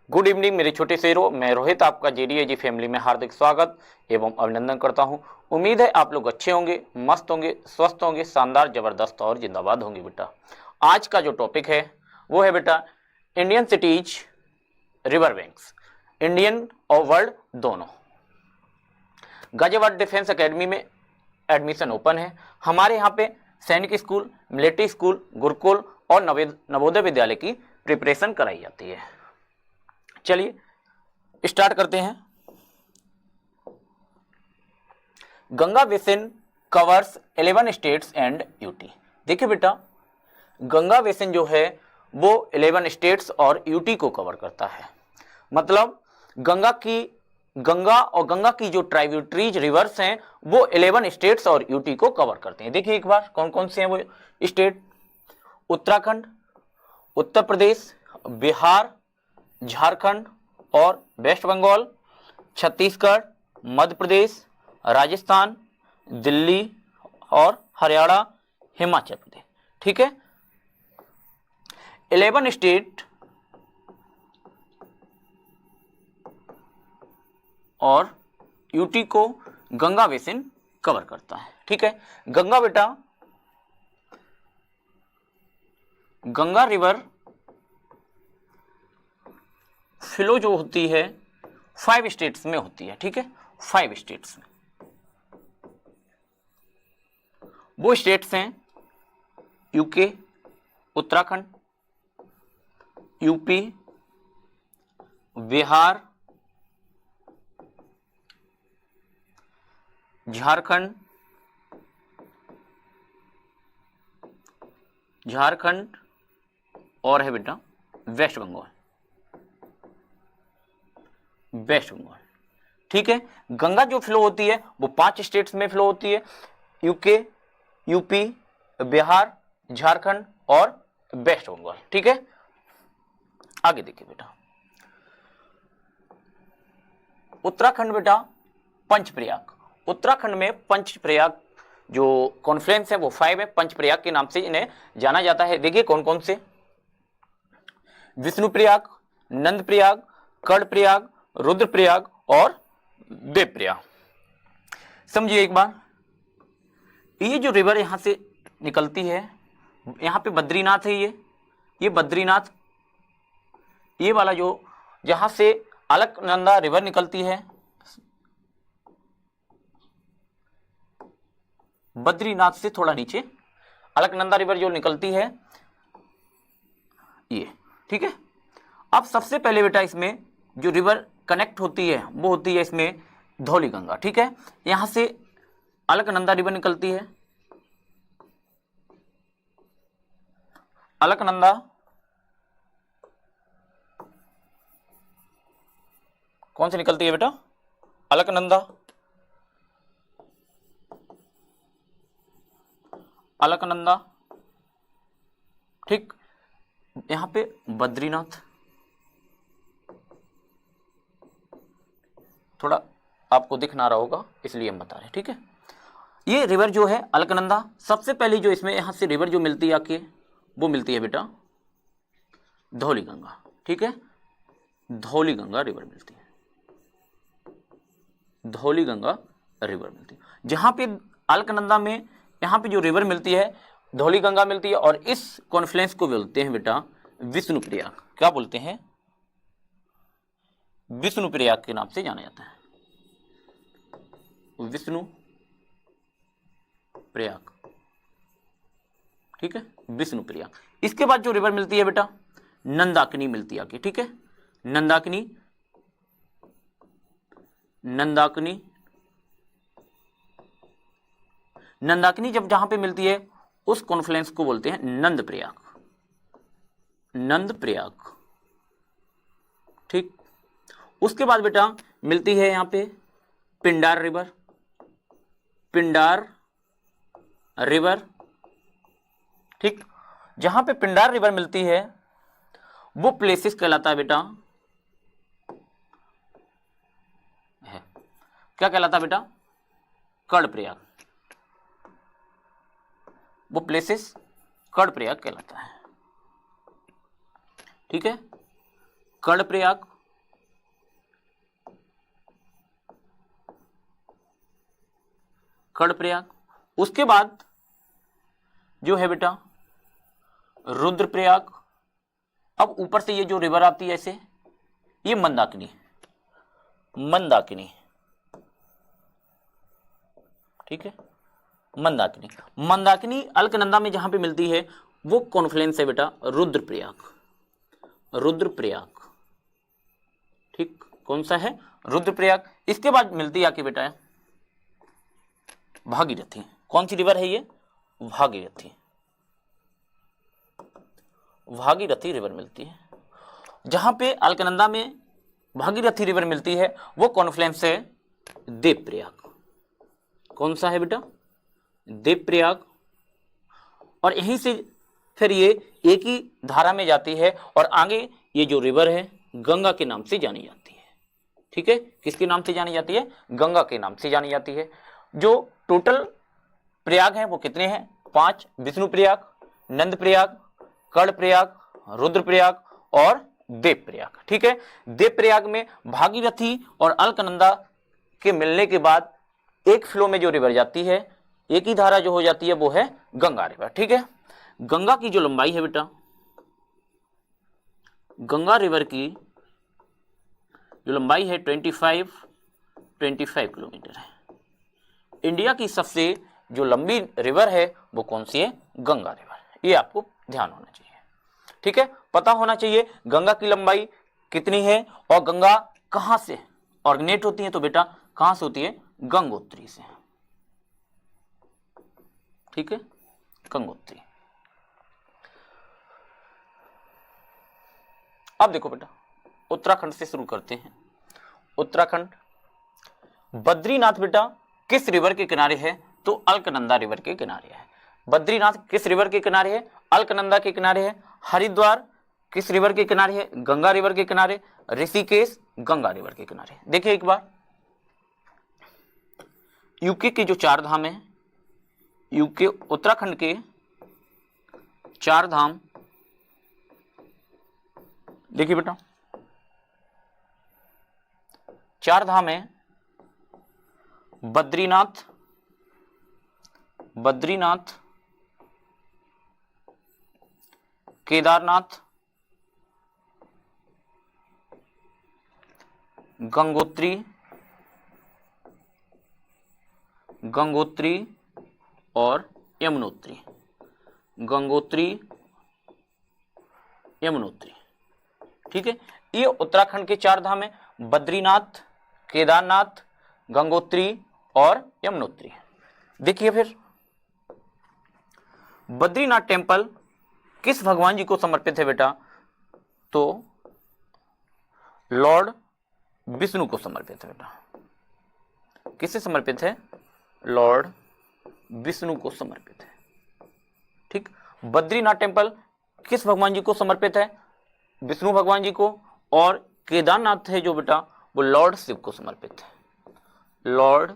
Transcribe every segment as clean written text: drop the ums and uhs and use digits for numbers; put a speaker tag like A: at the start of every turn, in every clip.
A: Good evening मेरे छोटे शेरों, मैं रोहित आपका जेडीएजी फैमिली में हार्दिक स्वागत एवं अभिनंदन करता हूं। उम्मीद है आप लोग अच्छे होंगे, मस्त होंगे, स्वस्थ होंगे, शानदार, जबरदस्त और जिंदाबाद होंगे। बेटा आज का जो टॉपिक है वो है बेटा Indian cities river banks, Indian और वर्ल्ड दोनों। गाजियाबाद डिफेंस एकेडमी में एडमिशन ओपन है। हमारे यहाँ पे सैनिक स्कूल, मिलिट्री स्कूल, गुरुकुल और नवोदय विद्यालय की प्रिपरेशन कराई जाती है। चलिए स्टार्ट करते हैं। Ganga basin covers 11 states and UT. देखिए बेटा, गंगा बेसिन जो है वो 11 स्टेट्स और यूटी को कवर करता है। मतलब गंगा और गंगा की जो ट्राइब्यूटरीज रिवर्स हैं वो 11 स्टेट्स और यूटी को कवर करते हैं। देखिए एक बार कौन कौन से हैं वो स्टेट। उत्तराखंड, उत्तर प्रदेश, बिहार, झारखंड और वेस्ट बंगाल, छत्तीसगढ़, मध्य प्रदेश, राजस्थान, दिल्ली और हरियाणा, हिमाचल प्रदेश। ठीक है, 11 स्टेट और यूटी को गंगा बेसिन कवर करता है। ठीक है, गंगा बेटा, गंगा रिवर फ्लो जो होती है 5 स्टेट्स में होती है। ठीक है, 5 स्टेट्स में। वो स्टेट्स हैं यूके, उत्तराखंड, यूपी, बिहार, झारखंड और है बेटा वेस्ट बंगाल। ठीक है, गंगा जो फ्लो होती है वो 5 स्टेट्स में फ्लो होती है, यूके, यूपी, बिहार, झारखंड और वेस्ट बंगाल। ठीक है, आगे देखिए बेटा, उत्तराखंड बेटा पंचप्रयाग। उत्तराखंड में पंचप्रयाग जो कॉन्फ्रेंस है वो 5 है। पंचप्रयाग के नाम से इन्हें जाना जाता है। देखिए कौन कौन से, विष्णुप्रयाग, नंदप्रयाग, कर्णप्रयाग, रुद्रप्रयाग और देवप्रयाग। समझिए एक बार, ये जो रिवर यहां से निकलती है, यहां पे बद्रीनाथ है, ये बद्रीनाथ, ये वाला जो जहां से अलकनंदा रिवर निकलती है, बद्रीनाथ से थोड़ा नीचे अलकनंदा रिवर जो निकलती है ये। ठीक है, अब सबसे पहले बेटा इसमें जो रिवर कनेक्ट होती है वो होती है इसमें धौली गंगा। ठीक है, यहां से अलकनंदा रिवर निकलती है, अलकनंदा कौन सी निकलती है बेटा, अलकनंदा, अलकनंदा। ठीक, यहां पे बद्रीनाथ, थोड़ा आपको दिख ना रहा होगा इसलिए हम बता रहे हैं। ठीक है, ये रिवर जो है अलकनंदा, सबसे पहली जो इसमें यहां से रिवर जो मिलती है आके वो मिलती है बेटा धौली गंगा। ठीक है, धौली गंगा रिवर मिलती है, धौली गंगा रिवर मिलती है। जहां पे अलकनंदा में यहां पे जो रिवर मिलती है धौली गंगा मिलती है, और इस कॉन्फ्लुएंस को बोलते हैं बेटा विष्णुप्रयाग। क्या बोलते हैं, विष्णुप्रयाग के नाम से जाना जाता है, विष्णु प्रयाग। ठीक है, विष्णु प्रयाग। इसके बाद जो रिवर मिलती है बेटा नंदाकिनी मिलती है आगे। ठीक है, नंदाकिनी, नंदाकिनी, नंदाकिनी जब जहां पे मिलती है उस कॉन्फ्लुएंस को बोलते हैं नंद प्रयाग, नंद प्रयाग। ठीक, उसके बाद बेटा मिलती है यहां पे पिंडार रिवर, पिंडार रिवर। ठीक, जहां पे पिंडार रिवर मिलती है वो प्लेसेस कहलाता है बेटा, है क्या कहलाता है बेटा, कर्णप्रयाग। वो प्लेसेस कर्णप्रयाग कहलाता है। ठीक है, कर्णप्रयाग कर्णप्रयाग। उसके बाद जो है बेटा रुद्रप्रयाग। अब ऊपर से ये जो रिवर आती है ऐसे, ये मंदाकिनी, मंदाकिनी, ठीक है, मंदाकिनी। मंदाकिनी अलकनंदा में जहां पे मिलती है वो कॉन्फ्लुएंस है बेटा रुद्रप्रयाग, रुद्रप्रयाग, ठीक, कौन सा है, रुद्रप्रयाग। इसके बाद मिलती है आके बेटा भागीरथी। कौन सी रिवर है ये, भागीरथी, भागीरथी रिवर मिलती है। जहां पे अलकनंदा में भागीरथी रिवर मिलती है वो कॉन्फ्लुएंस है देवप्रयाग। कौन सा है बेटा, देवप्रयाग। और यहीं से फिर ये एक ही धारा में जाती है और आगे ये जो रिवर है गंगा के नाम से जानी जाती है, ठीक है, किसके नाम से जानी जाती है, गंगा के नाम से जानी जाती है। जो टोटल प्रयाग हैं वो कितने हैं, 5, विष्णु प्रयाग, नंद प्रयाग, कर्ण प्रयाग, रुद्र प्रयाग और देव प्रयाग, ठीक है। देव प्रयाग में भागीरथी और अलकनंदा के मिलने के बाद एक फ्लो में जो रिवर जाती है, एक ही धारा जो हो जाती है वो है गंगा रिवर, ठीक है। गंगा की जो लंबाई है बेटा, गंगा रिवर की जो लंबाई है 25 किलोमीटर है। इंडिया की सबसे जो लंबी रिवर है वो कौन सी है, गंगा रिवर। ये आपको ध्यान होना चाहिए, ठीक है, पता होना चाहिए गंगा की लंबाई कितनी है और गंगा कहां से ऑरिजिनेट होती है। तो बेटा कहां से होती है, गंगोत्री से, ठीक है, गंगोत्री। अब देखो बेटा उत्तराखंड से शुरू करते हैं। उत्तराखंड, बद्रीनाथ बेटा किस रिवर के किनारे है, तो अलकनंदा रिवर के किनारे है। बद्रीनाथ किस रिवर के किनारे है, अलकनंदा के किनारे है। हरिद्वार किस रिवर के किनारे है, गंगा रिवर के किनारे। ऋषिकेश गंगा रिवर के किनारे। देखिए एक बार, यूके के जो 4 धाम है, यूके उत्तराखंड के 4 धाम, देखिए बेटा 4 धाम है, बद्रीनाथ, बद्रीनाथ, केदारनाथ, गंगोत्री, गंगोत्री और यमुनोत्री, गंगोत्री यमुनोत्री, ठीक है। ये उत्तराखंड के 4 धाम है, बद्रीनाथ, केदारनाथ, गंगोत्री और यमुनोत्री। देखिए फिर बद्रीनाथ टेम्पल किस भगवान जी को समर्पित है बेटा, तो लॉर्ड विष्णु को समर्पित है बेटा। किससे समर्पित है, लॉर्ड विष्णु को समर्पित है, ठीक। बद्रीनाथ टेम्पल किस भगवान जी को समर्पित है, विष्णु भगवान जी को। और केदारनाथ है जो बेटा वो लॉर्ड शिव को समर्पित है, लॉर्ड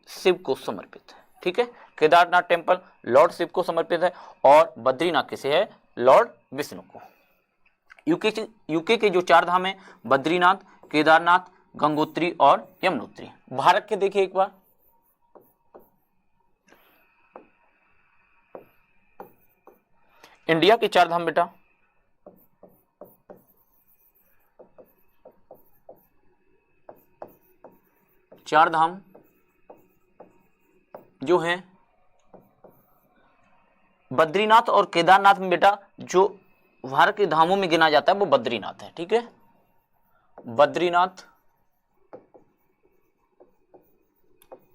A: शिव को समर्पित है, ठीक है। केदारनाथ टेम्पल लॉर्ड शिव को समर्पित है और बद्रीनाथ किसे है, लॉर्ड विष्णु को। यूके के जो 4 धाम है, बद्रीनाथ, केदारनाथ, गंगोत्री और यमुनोत्री। भारत के देखिए एक बार, इंडिया के 4 धाम बेटा, चार धाम जो हैं बद्रीनाथ और केदारनाथ में बेटा जो भारत के धामों में गिना जाता है वो बद्रीनाथ है, ठीक है। बद्रीनाथ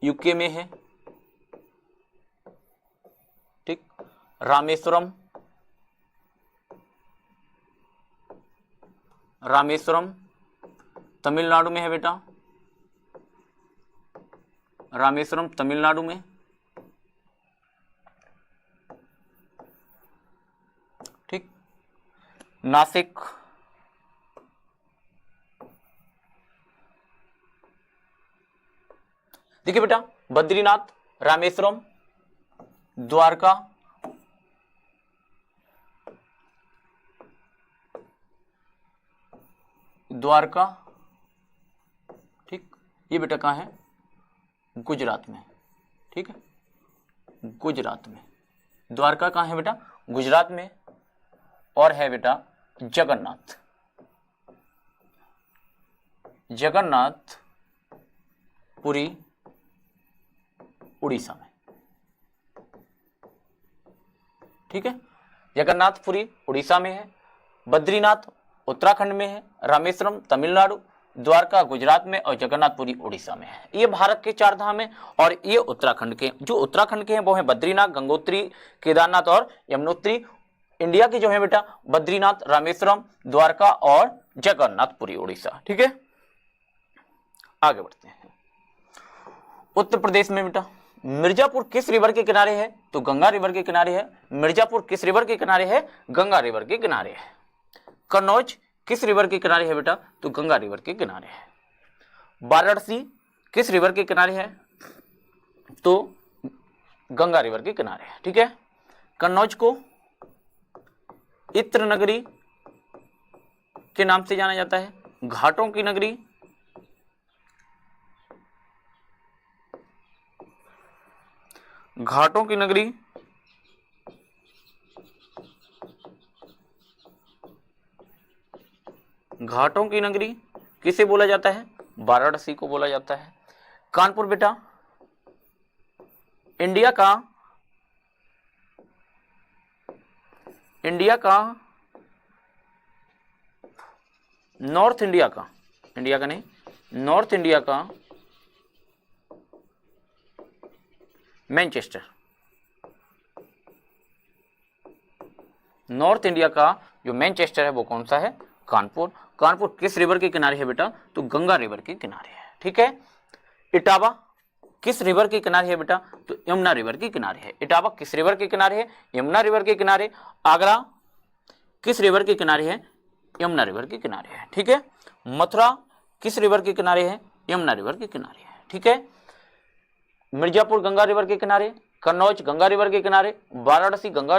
A: यूके में है, ठीक। रामेश्वरम, रामेश्वरम तमिलनाडु में है बेटा, रामेश्वरम तमिलनाडु में, ठीक। नासिक, देखिए बेटा बद्रीनाथ, रामेश्वरम, द्वारका, द्वारका, ठीक। ये बेटा कहाँ है, गुजरात में, ठीक है, गुजरात में। द्वारका कहाँ है बेटा? गुजरात में। और है बेटा जगन्नाथ, जगन्नाथपुरी उड़ीसा में। ठीक है, जगन्नाथपुरी उड़ीसा में है, बद्रीनाथ उत्तराखंड में है, रामेश्वरम तमिलनाडु, द्वारका गुजरात में और जगन्नाथपुरी उड़ीसा में है। ये भारत के 4 धाम हैं और ये उत्तराखंड के, जो उत्तराखंड के हैं वो है बद्रीनाथ, गंगोत्री, केदारनाथ और यमुनोत्री। इंडिया की जो है बेटा बद्रीनाथ, रामेश्वरम, द्वारका और जगन्नाथपुरी उड़ीसा। ठीक है, आगे बढ़ते हैं। उत्तर प्रदेश में बेटा मिर्जापुर किस रिवर के किनारे है? तो गंगा रिवर के किनारे है। मिर्जापुर किस रिवर के किनारे है? गंगा रिवर के किनारे है। कन्नौज किस रिवर के किनारे है बेटा? तो गंगा रिवर के किनारे है। वाराणसी किस रिवर के किनारे है? तो गंगा रिवर के किनारे है। ठीक है, कन्नौज को इत्र नगरी के नाम से जाना जाता है, घाटों की नगरी, घाटों की नगरी, घाटों की नगरी किसे बोला जाता है? वाराणसी को बोला जाता है। कानपुर बेटा इंडिया का नॉर्थ इंडिया का नहीं, नॉर्थ इंडिया का मैनचेस्टर, नॉर्थ इंडिया का जो मैनचेस्टर है वो कौन सा है? कानपुर। कानपुर किस रिवर के किनारे है बेटा? तो गंगा रिवर के किनारे है। ठीक है, इटावा किस रिवर के किनारे है बेटा? तो यमुना रिवर के किनारे है। इटावा किस रिवर के किनारे है? यमुना रिवर के किनारे। आगरा किस रिवर के किनारे है? यमुना रिवर के किनारे है। ठीक है, मथुरा किस रिवर के किनारे है? यमुना रिवर के किनारे है। ठीक है, मिर्जापुर गंगा रिवर के किनारे, कन्नौज गंगा रिवर के किनारे, वाराणसी गंगा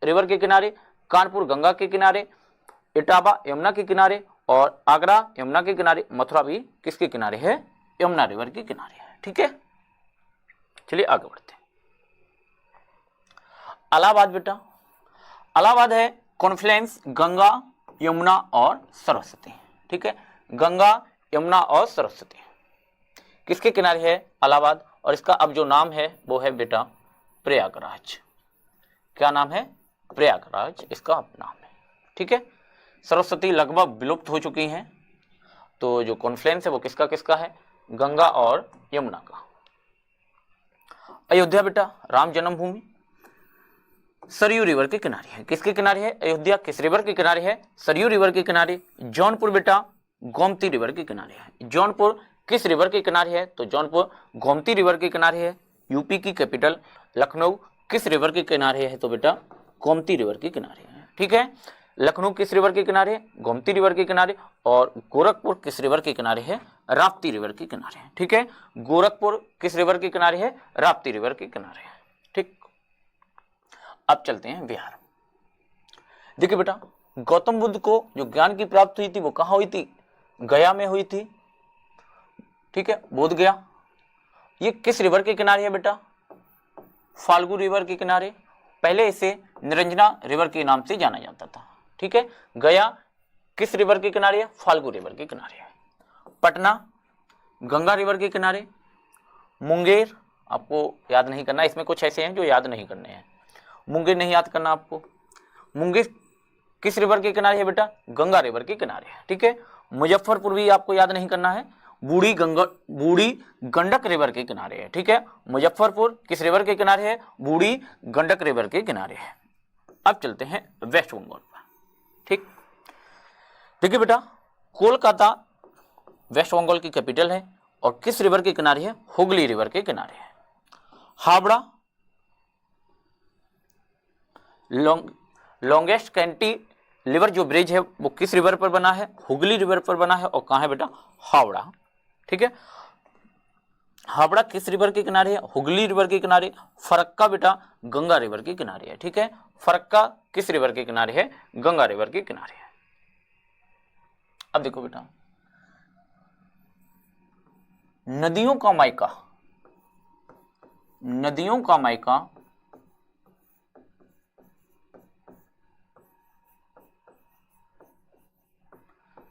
A: रिवर के किनारे, कानपुर गंगा के किनारे, इटावा यमुना के किनारे और आगरा यमुना के किनारे। मथुरा भी किसके किनारे है? यमुना रिवर के किनारे है। ठीक है, चलिए आगे बढ़ते हैं। इलाहाबाद बेटा, इलाहाबाद है कॉन्फ्लुएंस गंगा यमुना और सरस्वती। ठीक है, गंगा यमुना और सरस्वती किसके किनारे है? इलाहाबाद। और इसका अब जो नाम है वो है बेटा प्रयागराज। क्या नाम है? प्रयागराज इसका अब नाम है। ठीक है, सरस्वती लगभग विलुप्त हो चुकी हैं, तो जो कॉन्फ्लुएंस है वो किसका किसका है? गंगा और यमुना का। अयोध्या बेटा राम जन्मभूमि सरयू रिवर के किनारे है। किसके किनारे है? अयोध्या किस रिवर के किनारे है? सरयू रिवर के किनारे। जौनपुर बेटा गोमती रिवर के किनारे है। जौनपुर किस रिवर के किनारे है? तो जौनपुर गोमती रिवर के किनारे है। यूपी की कैपिटल लखनऊ किस रिवर के किनारे है? तो बेटा गोमती रिवर के किनारे है। ठीक है, लखनऊ किस रिवर के किनारे है? गोमती रिवर के किनारे। और गोरखपुर किस रिवर के किनारे है? राप्ती रिवर के किनारे है। ठीक है, गोरखपुर किस रिवर के किनारे है? राप्ती रिवर के किनारे है। ठीक, अब चलते हैं बिहार। देखिए बेटा गौतम बुद्ध को जो ज्ञान की प्राप्ति हुई थी वो कहाँ हुई थी? गया में हुई थी। ठीक है, बोध गया। ये किस रिवर के किनारे है बेटा? फाल्गु रिवर के किनारे। पहले इसे निरंजना रिवर के नाम से जाना जाता था। ठीक है, गया किस रिवर के किनारे है? फाल्गु रिवर के किनारे है। पटना गंगा रिवर के किनारे। मुंगेर आपको याद नहीं करना, इसमें कुछ ऐसे हैं जो याद नहीं करने हैं। मुंगेर नहीं याद करना आपको। मुंगेर किस रिवर के किनारे है बेटा? गंगा रिवर के किनारे है। ठीक है, मुजफ्फरपुर भी आपको याद नहीं करना है, बूढ़ी गंडक रिवर के किनारे है। ठीक है, मुजफ्फरपुर किस रिवर के किनारे है? बूढ़ी गंडक रिवर के किनारे है। अब चलते हैं वेस्ट बंगाल पर। ठीक, देखिए बेटा कोलकाता वेस्ट बंगाल की कैपिटल है और किस रिवर के किनारे है? हुगली रिवर के किनारे है। हावड़ा लॉन्गेस्ट कैंटिलीवर जो ब्रिज है वो किस रिवर पर बना है? हुगली रिवर पर बना है। और कहाँ है बेटा? हावड़ा। ठीक है, हावड़ा किस रिवर के किनारे है? हुगली रिवर के किनारे। फरक्का बेटा गंगा रिवर के किनारे है। ठीक है, फरक्का किस रिवर के किनारे है? गंगा रिवर के किनारे है। अब देखो बेटा नदियों का मायका नदियों का मायका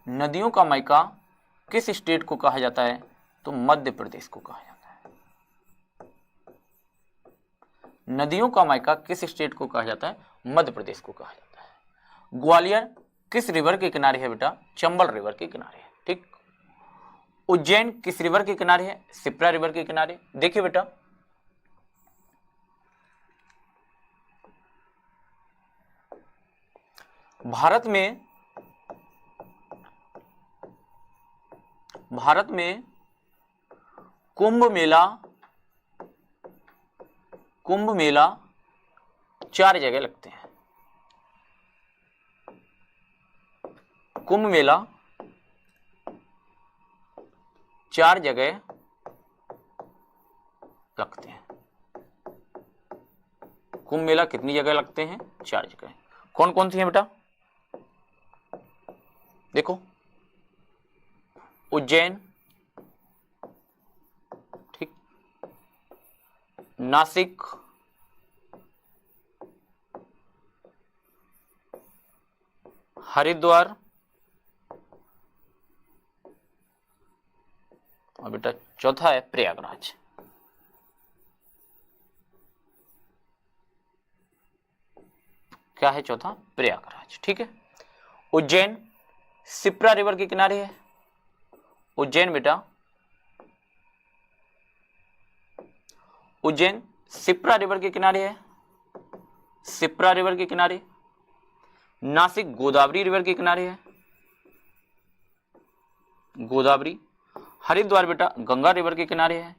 A: नदियों का मायका किस स्टेट को कहा जाता है? तो मध्य प्रदेश को कहा जाता है। नदियों का मायका किस स्टेट को कहा जाता है? मध्य प्रदेश को कहा जाता है। ग्वालियर किस रिवर के किनारे है बेटा? चंबल रिवर के किनारे है। ठीक। उज्जैन किस रिवर के किनारे है? शिप्रा रिवर के किनारे। देखिए बेटा, भारत में कुंभ मेला 4 जगह लगते हैं। कुंभ मेला 4 जगह लगते हैं। कुंभ मेला कितनी जगह लगते हैं? 4 जगह। कौन कौन सी हैं बेटा? देखो, उज्जैन, ठीक, नासिक, हरिद्वार और बेटा चौथा है प्रयागराज। क्या है चौथा? प्रयागराज। ठीक है। उज्जैन शिप्रा रिवर के किनारे है। उज्जैन बेटा, उज्जैन शिप्रा रिवर के किनारे है। शिप्रा रिवर के किनारे। नासिक गोदावरी रिवर के किनारे है। गोदावरी। हरिद्वार बेटा गंगा रिवर के किनारे है।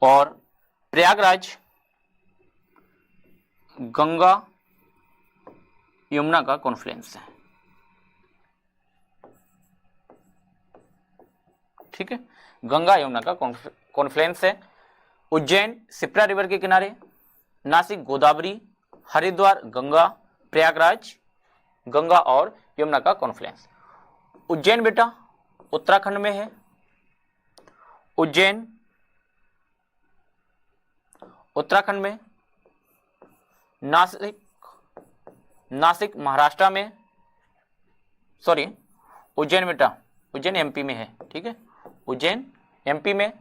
A: और प्रयागराज गंगा यमुना का कॉन्फ्लुएंस है। ठीक है, गंगा यमुना का कॉन्फ्लुएंस है। उज्जैन शिप्रा रिवर के किनारे, नासिक गोदावरी, हरिद्वार गंगा, प्रयागराज गंगा और यमुना का कॉन्फ्लुएंस। उज्जैन बेटा उत्तराखंड में है। उज्जैन उत्तराखंड में। नासिक महाराष्ट्र में, सॉरी उज्जैन बेटा, उज्जैन एमपी में है। ठीक है, उज्जैन एमपी में,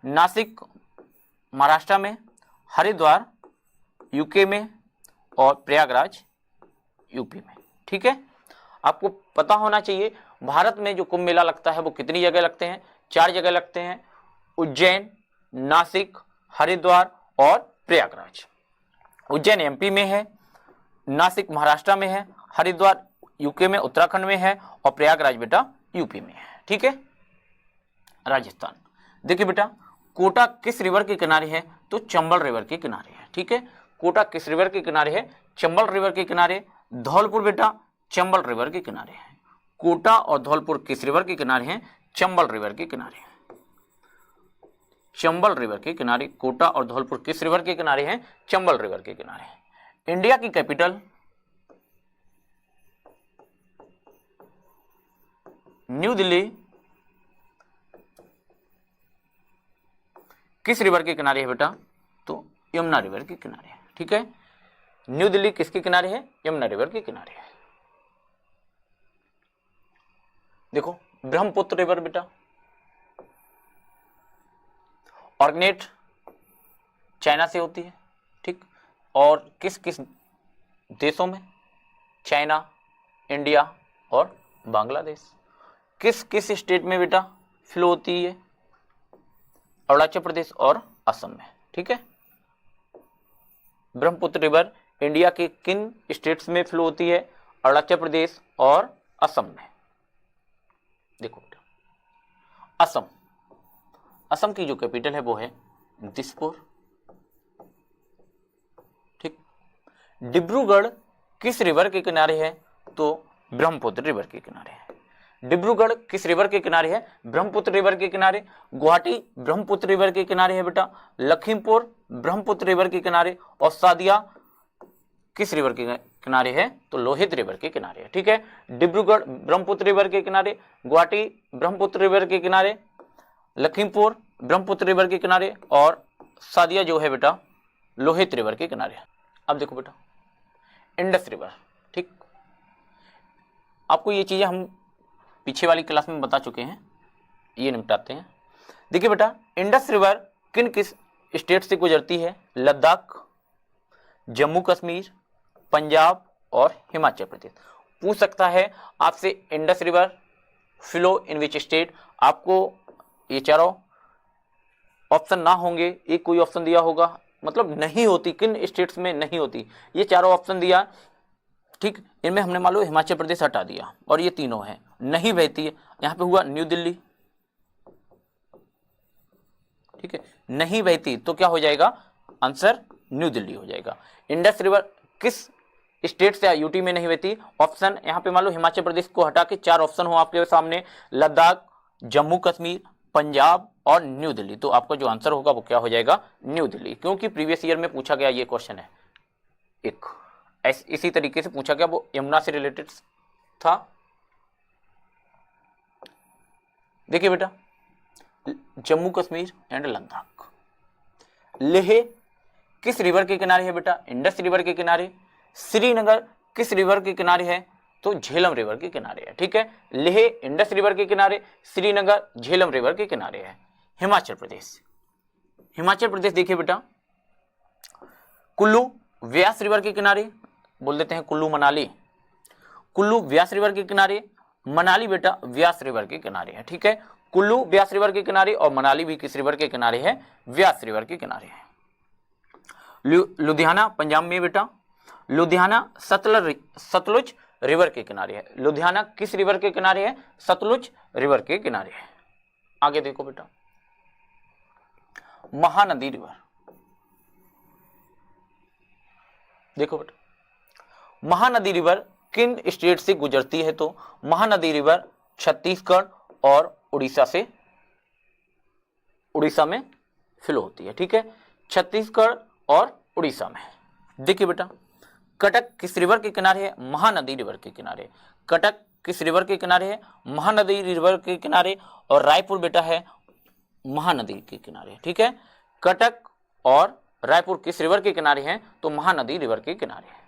A: नासिक महाराष्ट्र में, हरिद्वार यूके में और प्रयागराज यूपी में। ठीक है, आपको पता होना चाहिए भारत में जो कुंभ मेला लगता है वो कितनी जगह लगते हैं? 4 जगह लगते हैं। उज्जैन, नासिक, हरिद्वार और प्रयागराज। उज्जैन एमपी में है, नासिक महाराष्ट्र में है, हरिद्वार यूके में उत्तराखंड में है और प्रयागराज बेटा यूपी में है। ठीक है। राजस्थान। देखिए बेटा, कोटा किस रिवर के किनारे है? तो चंबल रिवर के किनारे है। ठीक है, कोटा किस रिवर के किनारे है? चंबल रिवर के किनारे। धौलपुर बेटा चंबल रिवर के किनारे है। कोटा और धौलपुर किस रिवर के किनारे हैं? चंबल रिवर के किनारे हैं। चंबल रिवर के किनारे कोटा और धौलपुर किस रिवर के किनारे हैं? चंबल रिवर के किनारे हैं। इंडिया की कैपिटल न्यू दिल्ली किस रिवर के किनारे है बेटा? तो यमुना रिवर के किनारे है। ठीक है, न्यू दिल्ली किसके किनारे है? यमुना रिवर के किनारे है। देखो, ब्रह्मपुत्र रिवर बेटा ऑर्गेनेट चाइना से होती है। ठीक, और किस किस देशों में? चाइना, इंडिया और बांग्लादेश। किस किस स्टेट में बेटा फ्लो होती है? अरुणाचल प्रदेश और असम में। ठीक है, ब्रह्मपुत्र रिवर इंडिया के किन स्टेट्स में फ्लो होती है? अरुणाचल प्रदेश और असम में। देखो बेटा, असम, असम की जो कैपिटल है वो है दिसपुर। ठीक, डिब्रूगढ़ किस रिवर के किनारे है? तो ब्रह्मपुत्र रिवर के किनारे है। डिब्रूगढ़ किस रिवर के किनारे है? ब्रह्मपुत्र रिवर के किनारे। गुवाहाटी ब्रह्मपुत्र रिवर के किनारे है बेटा। लखीमपुर ब्रह्मपुत्र रिवर के किनारे। और सादिया किस रिवर के किनारे है? तो लोहित रिवर के किनारे है। ठीक है, डिब्रूगढ़ ब्रह्मपुत्र रिवर के किनारे, गुवाहाटी ब्रह्मपुत्र रिवर के किनारे, लखीमपुर ब्रह्मपुत्र रिवर के किनारे और सादिया जो है बेटा लोहित रिवर के किनारे है। अब देखो बेटा इंडस रिवर, ठीक, आपको ये चीजें हम पीछे वाली क्लास में बता चुके हैं, ये निपटाते हैं। देखिए बेटा इंडस रिवर किन किस स्टेट से गुजरती है? लद्दाख, जम्मू कश्मीर, पंजाब और हिमाचल प्रदेश। पूछ सकता है आपसे Indus river flow in which state. आपको ये चारों ऑप्शन ना होंगे, एक कोई ऑप्शन दिया होगा, मतलब नहीं होती, किन स्टेट्स में नहीं होती, ये चारों ऑप्शन दिया, ठीक, इनमें हमने मान लो हिमाचल प्रदेश हटा दिया और ये तीनों है, नहीं बहती है। यहां पे हुआ न्यू दिल्ली, ठीक है, नहीं बहती तो क्या हो जाएगा? आंसर न्यू दिल्ली हो जाएगा। इंडस रिवर किस स्टेट से यूटी में नहीं बहती? ऑप्शन यहां पे मान लो हिमाचल प्रदेश को हटा के चार ऑप्शन हो आपके सामने, लद्दाख, जम्मू कश्मीर, पंजाब और न्यू दिल्ली, तो आपका जो आंसर होगा वो क्या हो जाएगा? न्यू दिल्ली, क्योंकि प्रीवियस ईयर में पूछा गया ये क्वेश्चन है, एक इसी तरीके से पूछा गया, वो यमुना से रिलेटेड था। देखिए बेटा जम्मू कश्मीर एंड लद्दाख, लेह किस रिवर के किनारे है बेटा? इंडस रिवर के किनारे। श्रीनगर किस रिवर के किनारे है? तो झेलम रिवर के किनारे है, ठीक है, लेह इंडस रिवर के किनारे, श्रीनगर झेलम रिवर के किनारे है। हिमाचल प्रदेश, हिमाचल प्रदेश देखिए बेटा कुल्लू व्यास रिवर के किनारे, बोल देते हैं कुल्लू मनाली, कुल्लू व्यास रिवर के किनारे, मनाली बेटा व्यास रिवर के किनारे है, ठीक है, कुल्लू व्यास रिवर के किनारे और मनाली भी किस रिवर के किनारे है? व्यास रिवर के किनारे है। लुधियाना पंजाब में बेटा, लुधियाना सतलुज रिवर के किनारे है। लुधियाना किस रिवर के किनारे है? सतलुज रिवर के किनारे है। आगे देखो बेटा महानदी रिवर, देखो बेटा महानदी रिवर किन स्टेट से गुजरती है? तो महानदी रिवर छत्तीसगढ़ और उड़ीसा से, उड़ीसा में फ्लो होती है, ठीक है, छत्तीसगढ़ और उड़ीसा में। देखिए बेटा कटक किस रिवर के किनारे है? महानदी रिवर के किनारे। कटक किस रिवर के किनारे है? महानदी रिवर के किनारे। और रायपुर बेटा है महानदी के किनारे, ठीक है, कटक और रायपुर किस रिवर के किनारे हैं? तो महानदी रिवर के किनारे है,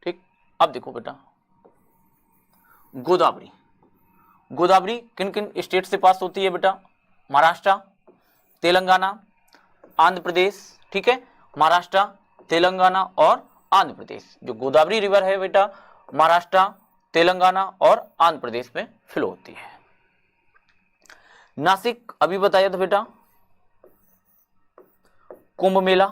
A: ठीक। अब देखो बेटा गोदावरी, गोदावरी किन किन स्टेट से पास होती है बेटा? महाराष्ट्र, तेलंगाना, आंध्र प्रदेश, ठीक है, महाराष्ट्र, तेलंगाना और आंध्र प्रदेश। जो गोदावरी रिवर है बेटा महाराष्ट्र, तेलंगाना और आंध्र प्रदेश में फ्लो होती है। नासिक अभी बताया था बेटा, कुंभ मेला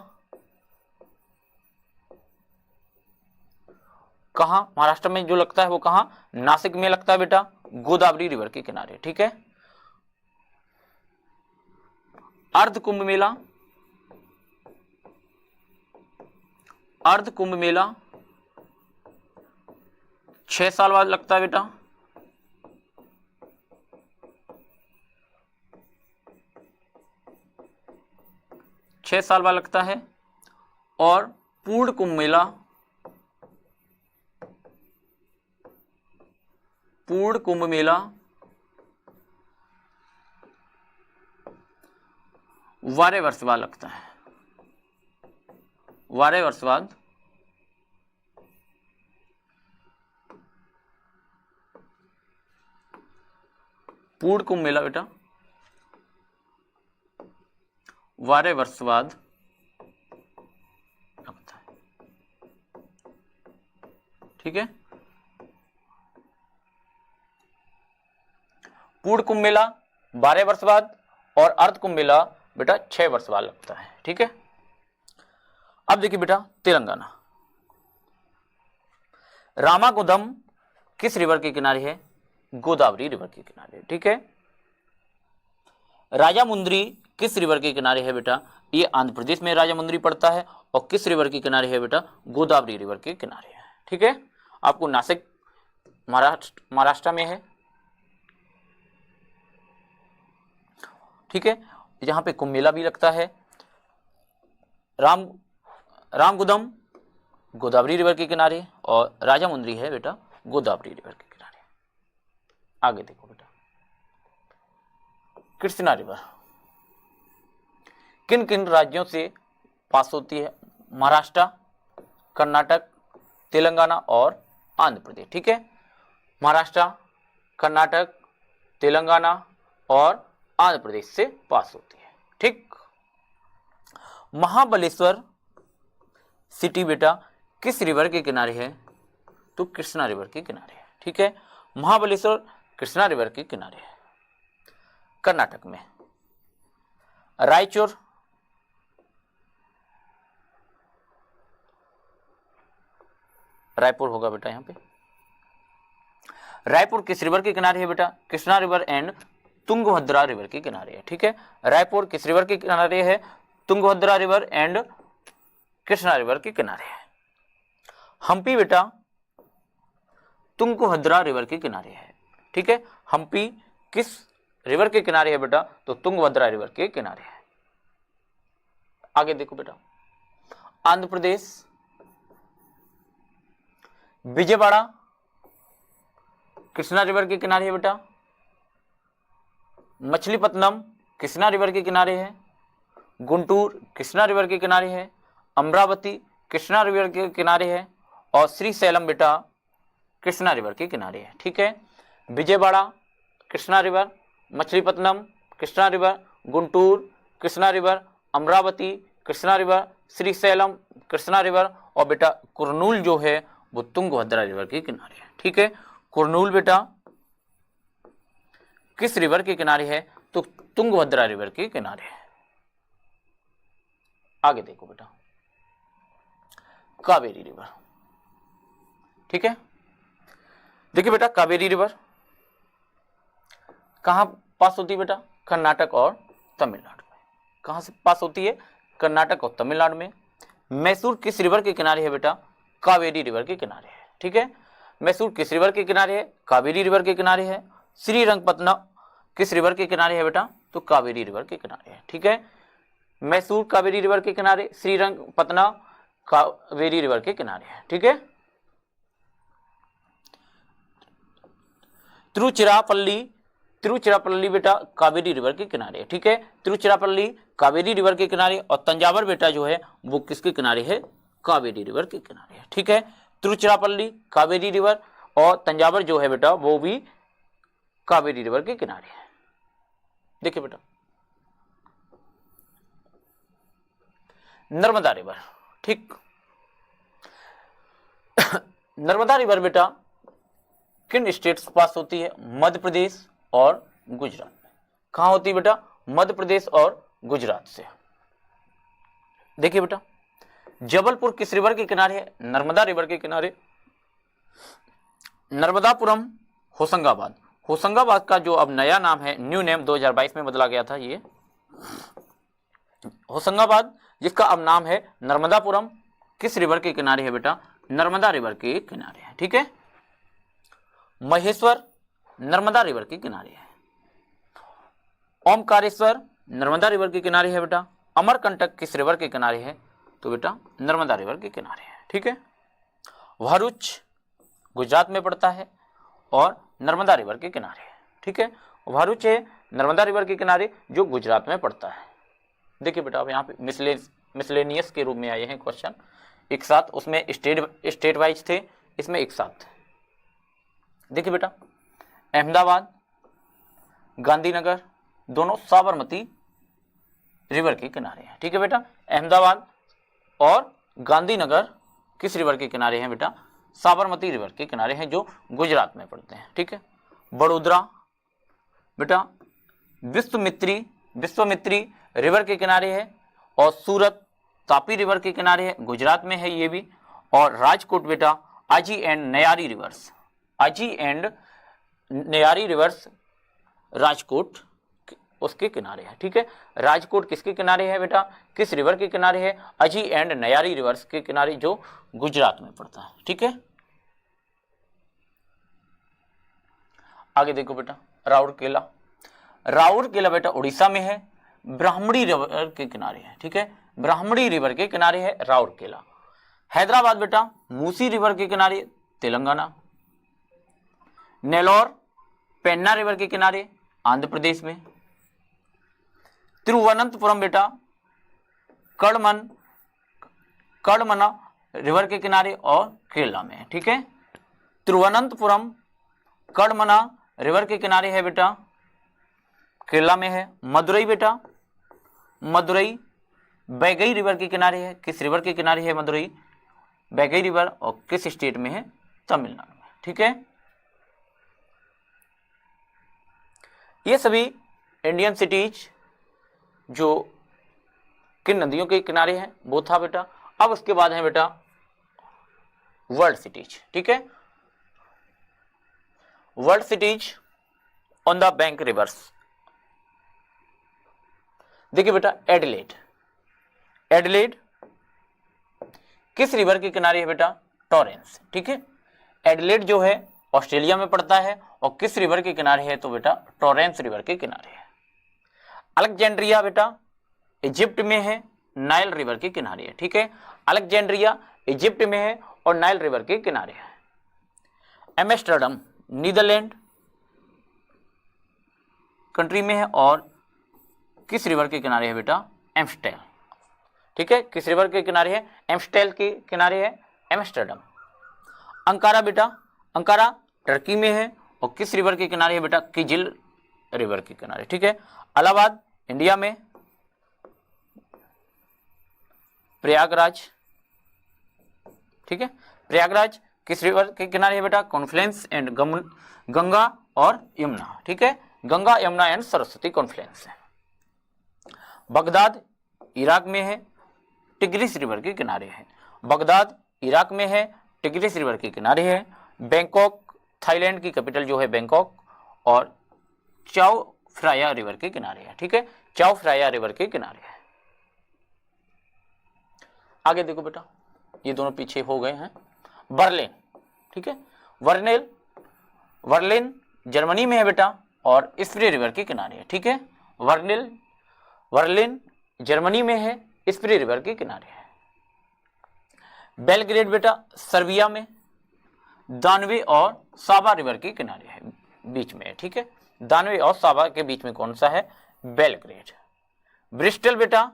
A: कहां? महाराष्ट्र में जो लगता है वो कहां? नासिक में लगता है बेटा, गोदावरी रिवर के किनारे, ठीक है। अर्ध कुंभ मेला, अर्ध कुंभ मेला 6 साल बाद लगता है बेटा, छह साल बाद लगता है। और पूर्ण कुंभ मेला, पूर्ण कुंभ मेला 12 वर्ष बाद लगता है, 12 वर्ष बाद पूर्ण कुंभ मेला बेटा 12 वर्ष बाद लगता है, ठीक है। पूर्ण कुंभ मेला 12 वर्ष बाद और अर्ध कुंभ मेला बेटा 6 वर्ष बाद लगता है, ठीक है। अब देखिए बेटा तेलंगाना, रामागुंडम किस रिवर के किनारे है? गोदावरी रिवर के किनारे, ठीक है। राजामुंद्री किस रिवर के किनारे है बेटा? ये आंध्र प्रदेश में राजामुंद्री पड़ता है और किस रिवर के किनारे है बेटा? गोदावरी रिवर के किनारे है, ठीक है। आपको नासिक महाराष्ट्र में है, ठीक है, जहां पे कुंभ मेला भी लगता है। रामगुंडम गोदावरी रिवर के किनारे और राजामुंद्री है बेटा गोदावरी रिवर के किनारे। आगे देखो बेटा कृष्णा रिवर, किन किन राज्यों से पास होती है? महाराष्ट्र, कर्नाटक, तेलंगाना और आंध्र प्रदेश। ठीक है, महाराष्ट्र, कर्नाटक, तेलंगाना और आंध्र प्रदेश से पास होती है। ठीक, महाबलेश्वर सिटी बेटा किस रिवर के किनारे है? तो कृष्णा रिवर के किनारे है। ठीक है, महाबलेश्वर कृष्णा रिवर के किनारे है, कर्नाटक में। रायचूर, रायपुर होगा बेटा यहाँ पे। रायपुर किस रिवर के किनारे है बेटा? Krishna river and Tungabhadra river के किनारे है। ठीक है, रायपुर किस रिवर के किनारे है? Tungabhadra river and Krishna river के किनारे है। हम्पी बेटा तुंगभद्रा रिवर के किनारे है। ठीक है, हम्पी किस रिवर के किनारे है बेटा? तो तुंगभद्रा रिवर के किनारे है। आगे देखो बेटा, आंध्र प्रदेश, विजयवाड़ा कृष्णा रिवर के किनारे है बेटा। मछलीपट्टनम कृष्णा रिवर के किनारे है। गुंटूर कृष्णा रिवर के किनारे है। अमरावती कृष्णा रिवर के किनारे है। और श्रीशैलम बेटा कृष्णा रिवर के किनारे है। ठीक है, Vijayawada Krishna river, Machilipatnam Krishna river, Guntur Krishna river, Amravati Krishna river, Srisailam Krishna river और बेटा कुरनूल जो है वो तुंगभद्रा रिवर के किनारे है। ठीक है, कुरनूल बेटा किस रिवर के किनारे है? तो तुंगभद्रा रिवर के किनारे है। आगे देखो बेटा, कावेरी रिवर। ठीक है, देखिए बेटा कावेरी रिवर कहां पास होती है बेटा? कर्नाटक और तमिलनाडु में। कहां से पास होती है? कर्नाटक और तमिलनाडु में। मैसूर किस रिवर के किनारे है बेटा? कावेरी रिवर के किनारे है। ठीक है, मैसूर किस रिवर के किनारे है? कावेरी रिवर के किनारे है। श्रीरंगपट्टनम किस रिवर के किनारे है बेटा? तो कावेरी रिवर के किनारे है। ठीक है, मैसूर कावेरी रिवर के किनारे, श्रीरंगपट्टनम कावेरी रिवर के किनारे है। ठीक है, तिरुचिरापल्ली बेटा कावेरी रिवर के किनारे है। ठीक है, तिरुचिरापल्ली कावेरी रिवर के किनारे। और तंजावर बेटा जो है वो किसके किनारे है? कावेरी रिवर के किनारे है। ठीक है, तिरुचिरापल्ली कावेरी रिवर और तंजावर जो है बेटा वो भी कावेरी रिवर के किनारे है। देखिए बेटा नर्मदा रिवर। ठीक, नर्मदा रिवर बेटा किन स्टेट्स पास होती है? मध्य प्रदेश और गुजरात में। कहां होती है बेटा? मध्य प्रदेश और गुजरात से। देखिए बेटा जबलपुर किस रिवर के किनारे है? नर्मदा रिवर के किनारे। नर्मदापुरम होशंगाबाद, होशंगाबाद का जो अब नया नाम है, न्यू नेम 2022 में बदला गया था, ये होशंगाबाद जिसका अब नाम है नर्मदापुरम, किस रिवर के किनारे है बेटा? नर्मदा रिवर के किनारे है। ठीक है, महेश्वर नर्मदा रिवर के किनारे है। ओमकारेश्वर नर्मदा रिवर के किनारे है बेटा। अमरकंटक किस रिवर के किनारे है? तो बेटा नर्मदा रिवर के किनारे है। ठीक है, भरूच गुजरात में पड़ता है और नर्मदा रिवर के किनारे है। ठीक है, भरूच है नर्मदा रिवर के किनारे जो गुजरात में पड़ता है। देखिए बेटा अब यहाँ पे मिसलेनियस के रूप में आए हैं क्वेश्चन एक साथ, उसमें स्टेट वाइज थे, इसमें एक साथ थे। देखिए बेटा अहमदाबाद, गांधीनगर दोनों साबरमती रिवर के किनारे हैं। ठीक है बेटा, अहमदाबाद और गांधीनगर किस रिवर के किनारे हैं बेटा? साबरमती रिवर के किनारे हैं जो गुजरात में पड़ते हैं। ठीक है, बड़ोदरा बेटा विश्वामित्री रिवर के किनारे है और सूरत तापी रिवर के किनारे है, गुजरात में है ये भी। और राजकोट बेटा आजी एंड नयारी रिवर्स राजकोट उसके किनारे है। ठीक है, राजकोट किसके किनारे है बेटा? किस रिवर के किनारे है? अजी एंड नयारी रिवर्स के किनारे जो गुजरात में पड़ता है। ठीक है, आगे देखो बेटा राउरकेला बेटा उड़ीसा में है, ब्राह्मणी रिवर के किनारे है। ठीक है, ब्राह्मणी रिवर के किनारे है राउरकेला। हैदराबाद बेटा मूसी रिवर के किनारे तेलंगाना। नेल्लोर पेन्ना रिवर के किनारे आंध्र प्रदेश में। तिरुवनंतपुरम बेटा कर्डमना रिवर के किनारे और केरला में है, ठीक है। तिरुवनंतपुरम कर्डमना रिवर के किनारे है बेटा, केरला में है। मदुरई बेटा, मदुरई वैगई रिवर के किनारे है। किस रिवर के किनारे है मदुरई? वैगई रिवर। और किस स्टेट में है? तमिलनाडु में, ठीक है। ये सभी इंडियन सिटीज जो किन नदियों के किनारे हैं वो था बेटा। अब उसके बाद है बेटा वर्ल्ड सिटीज, ठीक है। World CTs on the bank reverse. देखिए बेटा एडिलेड, एडिलेड किस रिवर के किनारे है बेटा? टॉरेंस, ठीक है। एडिलेड जो है ऑस्ट्रेलिया में पड़ता है और किस रिवर के किनारे है? तो बेटा टॉरेंस रिवर के किनारे है। अलेक्जेंड्रिया बेटा इजिप्ट में है, नाइल रिवर के किनारे है, ठीक है। अलेक्जेंड्रिया इजिप्ट में है और नाइल रिवर के किनारे है। एम्स्टर्डम नीदरलैंड कंट्री में है और किस रिवर के किनारे है बेटा? एम्स्टेल, ठीक है। किस रिवर के किनारे है? एम्स्टेल के किनारे है एम्स्टर्डम। अंकारा बेटा, अंकारा टर्की में है और किस रिवर के किनारे है बेटा? किजिल रिवर के किनारे, ठीक है। इलाहाबाद इंडिया में। प्रयागराज, ठीक है। प्रयागराज किस रिवर के किनारे है बेटा? कॉन्फ्लुएंस एंड गंगा और यमुना, ठीक है। गंगा यमुना एंड सरस्वती कॉन्फ्लुएंस है। बगदाद इराक में है, टिग्रिस रिवर के किनारे है। बगदाद इराक में है, टिग्रिस रिवर के किनारे है। बैंकॉक थाईलैंड की कैपिटल जो है बैंकॉक और चाओ फ्राया रिवर के किनारे है, ठीक है। चाओ फ्राया रिवर के किनारे है। आगे देखो बेटा, ये दोनों पीछे हो गए हैं। बर्लिन, ठीक है। वर्लिन जर्मनी में है बेटा और स्प्री रिवर के किनारे है, ठीक है। वर्लिन जर्मनी में है, स्प्री रिवर के किनारे है। बेलग्रेड बेटा सर्बिया में, दानवे और सावा रिवर के किनारे है, बीच में है, ठीक है। दानवे और सावा के बीच में कौन सा है? बेलग्रेड। ब्रिस्टल बेटा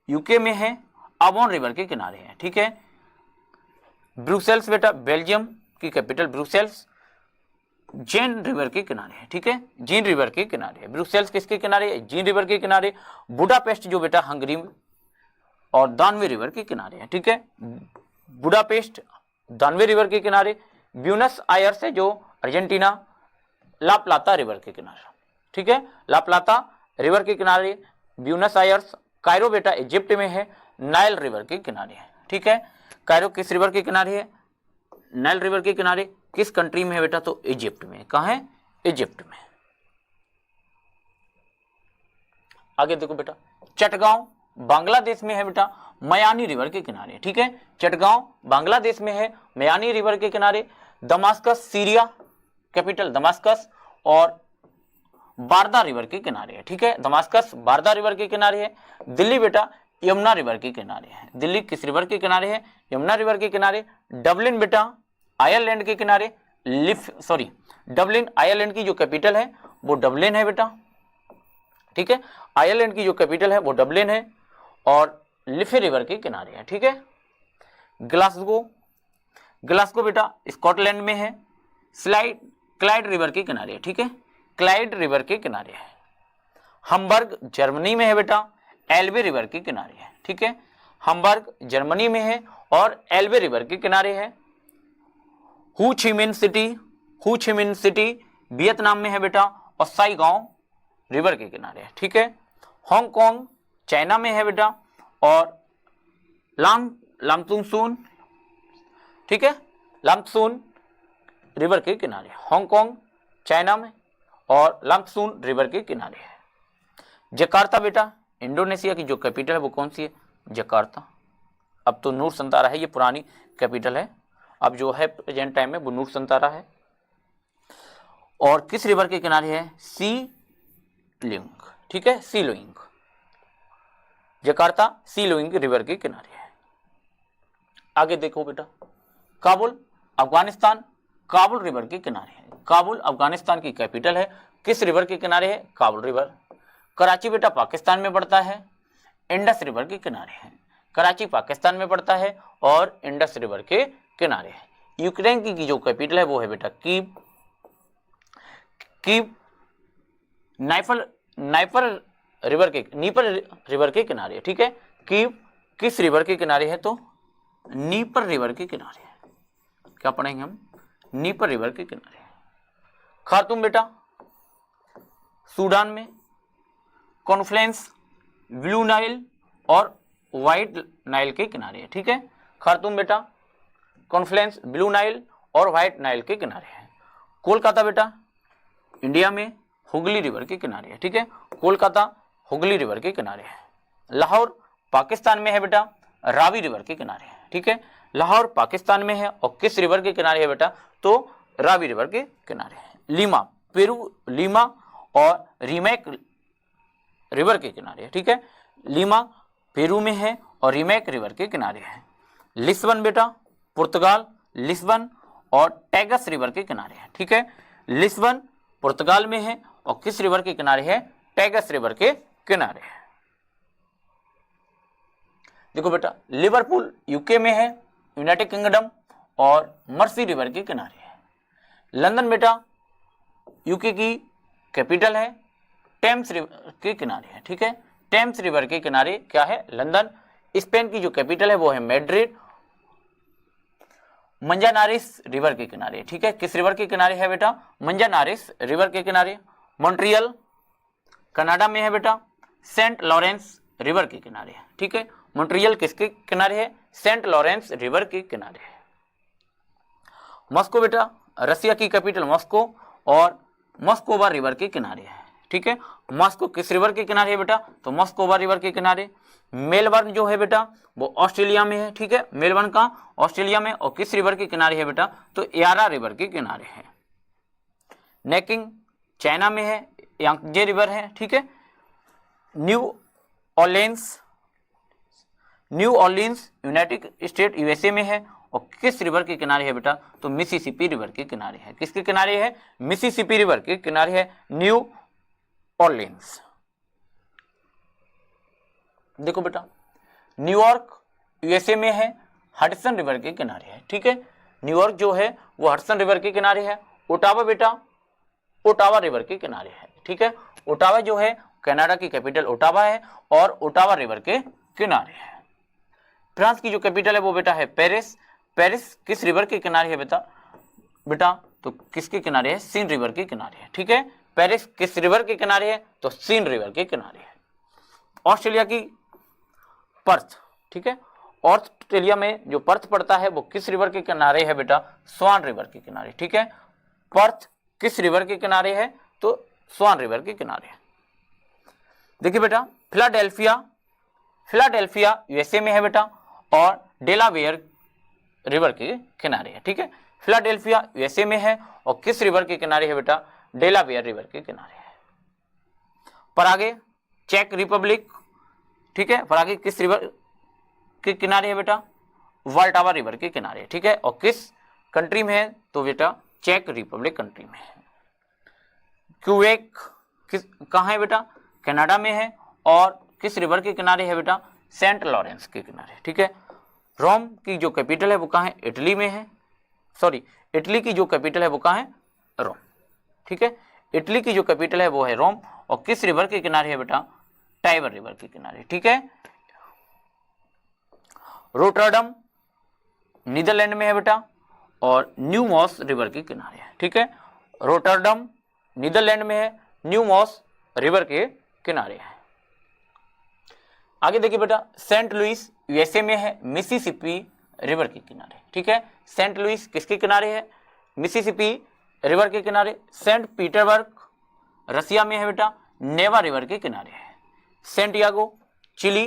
A: यूके में है, आवॉन रिवर के किनारे है, ठीक है। ब्रुसेल्स बेटा बेल्जियम की कैपिटल ब्रुसेल्स जेन रिवर के किनारे है, ठीक है। जीन रिवर के किनारे है। ब्रुसेल्स किसके किनारे है? जीन रिवर के किनारे। बुडापेस्ट जो बेटा हंगरी और दानवे रिवर के किनारे है, ठीक है। बुडापेस्ट दानवे रिवर के किनारे। ब्यूनस आयर्स है जो अर्जेंटीना, ला प्लाता रिवर के किनारे, ठीक है। ला प्लाता रिवर के किनारे ब्यूनस आयर्स। कायरो बेटा इजिप्ट में है, नाइल रिवर के किनारे है, ठीक है। कायरो किस रिवर के किनारे है? नाइल रिवर के किनारे। किस कंट्री में है बेटा? तो इजिप्ट में। कहाँ है? इजिप्ट में। आगे देखो बेटा, चटगांव बांग्लादेश में है बेटा, मयानी रिवर के किनारे, ठीक है। चटगांव बांग्लादेश में है, मयानी रिवर के किनारे। दमास्कस सीरिया कैपिटल दमास्कस और बारदा रिवर के किनारे है, ठीक है। दमास्कस बारदा रिवर के किनारे है। दिल्ली बेटा यमुना रिवर के किनारे है। दिल्ली किस रिवर के किनारे है? यमुना रिवर के किनारे। डबलिन बेटा आयरलैंड के किनारे। डबलिन आयरलैंड की जो कैपिटल है वो डबलिन है बेटा, ठीक है। आयरलैंड की जो कैपिटल है वो डबलिन है और लिफे रिवर के किनारे है, ठीक है। ग्लासगो बेटा स्कॉटलैंड में है, क्लाइड रिवर के किनारे है, ठीक है। क्लाइड रिवर के किनारे है। हम्बर्ग जर्मनी में है बेटा, एल्बे रिवर के किनारे है, ठीक है। हम्बर्ग जर्मनी में है और एल्बे रिवर के किनारे है। हू ची मिन सिटी वियतनाम में है बेटा और साइगॉन्ग रिवर के किनारे है, ठीक है। हांगकांग चाइना में है बेटा और लामसुन, ठीक है, लामसुन रिवर के किनारे। हांगकांग चाइना में और लामसुन रिवर के किनारे है। जकार्ता बेटा इंडोनेशिया की जो कैपिटल है वो कौन सी है? जकार्ता। अब तो नूर संतारा है, ये पुरानी कैपिटल है, अब जो है प्रेजेंट टाइम में वो नूर संतारा है। और किस रिवर के किनारे है? सी लुइंग, ठीक है, सी लुइंग। जकार्ता सी लुइंग रिवर के किनारे है। आगे देखो बेटा, काबुल अफगानिस्तान काबुल रिवर के किनारे है। काबुल अफगानिस्तान की कैपिटल है, किस रिवर के किनारे है? काबुल रिवर। कराची बेटा पाकिस्तान में पड़ता है, इंडस रिवर के किनारे है। कराची पाकिस्तान में पड़ता है और इंडस रिवर के किनारे है। यूक्रेन की जो कैपिटल है वो है बेटा कीव। कीव नीपर रिवर के किनारे है, ठीक है। कीव किस रिवर के किनारे है? तो नीपर रिवर के किनारे है। क्या पढ़ेंगे हम? नीपर रिवर के किनारे। खार्तूम बेटा सूडान में। कॉन्फ्लुएंस ब्लू नाइल और व्हाइट नाइल के किनारे है, ठीक है। खार्तूम बेटा कॉन्फ्लुएंस ब्लू नाइल और व्हाइट नाइल के किनारे है। कोलकाता बेटा इंडिया में हुगली रिवर के किनारे है, ठीक है। कोलकाता हुगली रिवर के किनारे है। लाहौर पाकिस्तान में है बेटा, रावी रिवर के किनारे है, ठीक है। लाहौर पाकिस्तान में है और किस रिवर के किनारे है बेटा? तो रावी रिवर के किनारे है। लीमा पेरू, लीमा और रीमेक रिवर के किनारे है, ठीक है। लीमा पेरू में है और रीमेक रिवर के किनारे है। लिस्बन बेटा पुर्तगाल, लिस्बन और टैगस रिवर के किनारे है, ठीक है। लिस्बन पुर्तगाल में है और किस रिवर के किनारे है? टैगस रिवर के किनारे है। देखो बेटा लिवरपूल यूके में है, यूनाइटेड किंगडम और मर्सी रिवर के किनारे है। लंदन बेटा यूके की कैपिटल है, टेम्स रिवर के किनारे है, ठीक है। टेम्स रिवर के किनारे क्या है? लंदन। स्पेन की जो कैपिटल है वो है मैड्रिड। मंजानारिस रिवर के किनारे, ठीक है। किस रिवर के किनारे है बेटा? मंजानारिस रिवर के किनारे। मॉन्ट्रियल कनाडा में है बेटा, सेंट लॉरेंस रिवर के किनारे है, ठीक है। मॉन्ट्रियल किसके किनारे है? सेंट लॉरेंस रिवर के किनारे है। मॉस्को बेटा रसिया की कैपिटल मॉस्को और मॉस्कोवा रिवर के किनारे है, ठीक है। मॉस्को किस रिवर के किनारे है बेटा? तो मॉस्कोवा रिवर के किनारे। मेलबर्न जो है बेटा वो ऑस्ट्रेलिया में है, ठीक है। मेलबर्न का ऑस्ट्रेलिया में और किस रिवर के किनारे है बेटा? तो यारा रिवर के किनारे है। नेकिंग चाइना में है, यांगजे रिवर है, ठीक है। New Orleans United state USA में है और किस रिवर के किनारे है बेटा? तो मिसिसिपी रिवर के किनारे है। किसके किनारे है? मिसिसिपी रिवर के किनारे है न्यू ऑर्लिन्स। देखो बेटा न्यूयॉर्क यूएसए में है, हडसन रिवर के किनारे है, ठीक है। न्यूयॉर्क जो है वो हडसन रिवर के किनारे है। ओटावा बेटा ओटावा रिवर के किनारे है, ठीक है। ओटावा जो है कनाडा की कैपिटल ओटावा है और ओटावा रिवर के किनारे है। फ्रांस की जो कैपिटल है वो बेटा है पेरिस। पेरिस किस रिवर के किनारे है बेटा? तो किसके किनारे है? सीन रिवर के किनारे है, ठीक है। पेरिस किस रिवर के किनारे है? तो सीन रिवर के किनारे है। ऑस्ट्रेलिया की पर्थ, ठीक है। ऑस्ट्रेलिया में जो पर्थ पड़ता है वो किस रिवर के किनारे है बेटा? स्वान रिवर के किनारे, ठीक है। पर्थ किस रिवर के किनारे है? तो स्वान रिवर के किनारे है। देखिए बेटा फिलाडेल्फिया यूएसए में है बेटा और डेलावेयर रिवर के किनारे है, ठीक है। फिलाडेल्फिया यूएसए में है और किस रिवर के किनारे है बेटा? डेलावेयर रिवर के किनारे है। परागे चेक रिपब्लिक, ठीक है। परागे किस रिवर के किनारे है बेटा? वाल्टावा रिवर के किनारे, ठीक है। और किस कंट्री में है? तो बेटा चेक रिपब्लिक कंट्री में है। क्यूबेक कहाँ है बेटा? कनाडा में है और किस रिवर के किनारे है बेटा? सेंट लॉरेंस के किनारे, ठीक है। रोम की जो कैपिटल है वो कहाँ है? इटली में है। इटली की जो कैपिटल है वो कहाँ है? रोम, ठीक है। इटली की जो कैपिटल है वो है रोम और किस रिवर के किनारे है बेटा? टाइबर रिवर के किनारे, ठीक है। रोटरडम नीदरलैंड में है बेटा और न्यूमॉस रिवर के किनारे है, ठीक है। रोटरडम नीदरलैंड में है, न्यूमॉस रिवर के किनारे है। आगे देखिए बेटा सेंट लुइस यूएसए में है, मिसिसिपी रिवर के किनारे, ठीक है। सेंट लुइस किसके किनारे है? मिसिसिपी रिवर के किनारे। सेंट पीटर्सबर्ग रसिया में है बेटा, नेवा रिवर के किनारे है। सेंटियागो चिली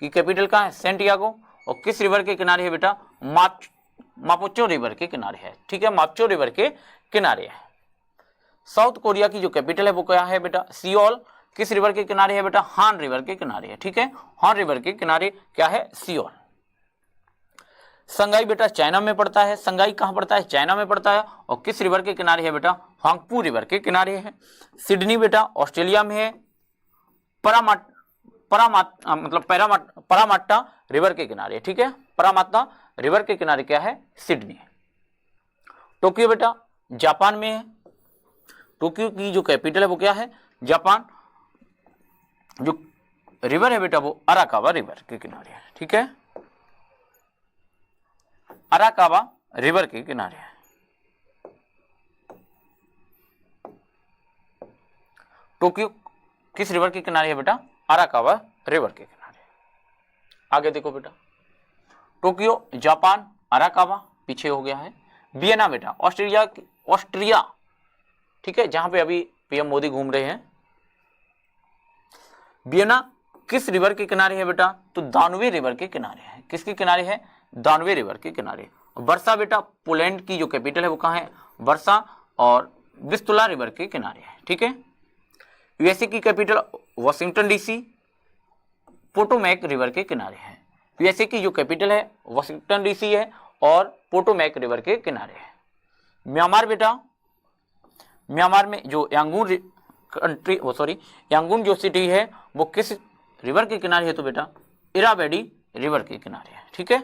A: की कैपिटल कहाँ है? सेंटियागो और किस रिवर के किनारे है बेटा? मापुचो रिवर के किनारे है, ठीक है। मापुचो रिवर के किनारे है। साउथ कोरिया की जो कैपिटल है वो क्या है बेटा? सियोल। किस रिवर के किनारे है बेटा? हान रिवर के किनारे है, ठीक है। हान रिवर के किनारे क्या है? सियोल। संगाई बेटा चाइना में पड़ता है। संगाई कहाँ पड़ता है? चाइना में पड़ता है और किस रिवर के किनारे है बेटा? हांगपू रिवर के किनारे है। सिडनी बेटा ऑस्ट्रेलिया में है। परामाट्टा रिवर के किनारे, ठीक है, परामाट्टा रिवर के किनारे क्या है, सिडनी। टोक्यो बेटा जापान में है, टोक्यो की जो कैपिटल है वो क्या है, जापान। जो रिवर है बेटा वो अराकावा रिवर के किनारे है, ठीक है, अराकावा रिवर के किनारे है। टोक्यो किस रिवर के किनारे है बेटा, अराकावा रिवर के किनारे। आगे देखो बेटा, टोक्यो जापान, अराकावा पीछे हो गया है। वियना बेटा ऑस्ट्रिया, ठीक है, जहां पे अभी पीएम मोदी घूम रहे हैं। वियना किस रिवर के किनारे है बेटा, तो दानवे रिवर के किनारे है। किसके किनारे है, दानवे रिवर के किनारे। वर्सा बेटा पोलैंड की जो कैपिटल है वो कहाँ है, वर्सा, और विस्तुला रिवर के किनारे है, ठीक है। यूएसए की capital Washington DC, Potomac river के किनारे है। यूएसए की जो कैपिटल है वॉशिंगटन डीसी है और पोटोमैक रिवर के किनारे है। म्यांमार बेटा, म्यांमार में जो यांगून जो सिटी है वो किस रिवर के किनारे है, तो बेटा इरावदी रिवर के किनारे है, ठीक है।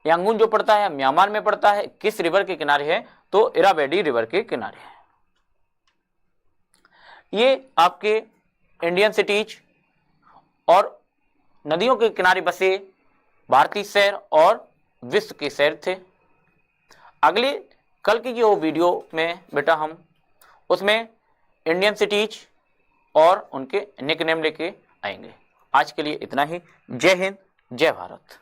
A: यांगून जो पड़ता है म्यांमार में पड़ता है, किस रिवर के किनारे है, तो इरावदी रिवर के किनारे है। ये आपके इंडियन सिटीज और नदियों के किनारे बसे भारतीय शहर और विश्व के शहर थे। अगले कल की जो वीडियो में बेटा हम उसमें इंडियन सिटीज और उनके निकनेम लेके आएंगे। आज के लिए इतना ही। जय हिंद, जय भारत।